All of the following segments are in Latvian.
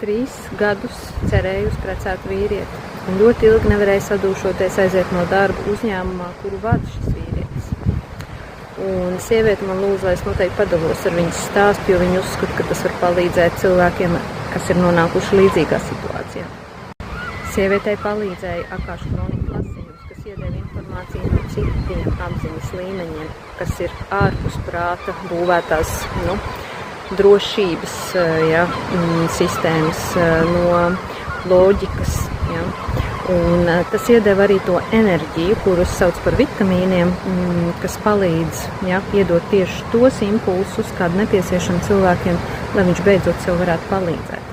3 gadus cerēju uz precētu vīrieti. Un ļoti ilgi nevarēja sadūšoties aiziet no darba uzņēmumā, kuru vada šis vīrietis. Un sieviete man lūdza, lai es noteikti padalos ar viņas stāstu, jo viņa uzskata, ka tas var palīdzēt cilvēkiem, kas ir nonākuši līdzīgā situācijā. Sievietei palīdzēja Akašu kroniku lasījums, kas iedeva informāciju no citiem apziņas līmeņiem, kas ir ārpus prāta būvētās drošības sistēmas, no loģikas. Ja. Un tas iedeva arī to enerģiju, kurus sauc par vitamīniem, kas palīdz iedot tieši tos impulsus, kādi nepieciešami cilvēkiem, lai viņš beidzot sev varētu palīdzēt.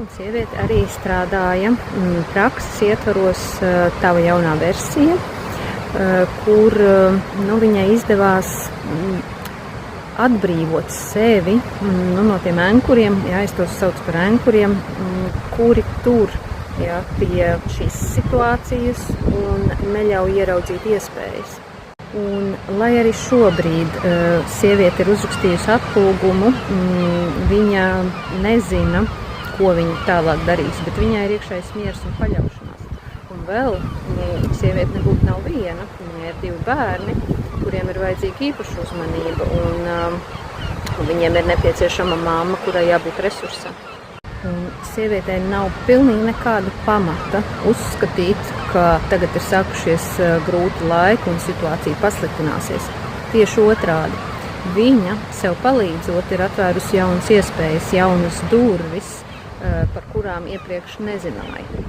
Un sieviete arī strādāja prakses ietvaros tava jaunā versija, kur viņai izdevās atbrīvot sevi no tiem enkuriem, es tos saucu par enkuriem, kuri tur pie šīs situācijas un neļauj ieraudzīt iespējas. Un, lai arī šobrīd sieviete ir uzrakstījusi atlūgumu, viņa nezina, ko viņa tālāk darīs, bet viņai ir iekšējais miers un paļaušanās. Un vēl sieviete nebūtu nav viena, viņai ir 2 bērni, kuriem ir vajadzīga īpaša uzmanība, un viņiem ir nepieciešama mamma, kurai jābūt resursam. Un sievietei nav pilnīgi nekāda pamata uzskatīt, ka tagad ir sākušies grūti laiki un situācija pasliktināsies. Tieši otrādi. Viņa sev palīdzot ir atvērusi jaunas iespējas, jaunas durvis, par kurām iepriekš nezināja.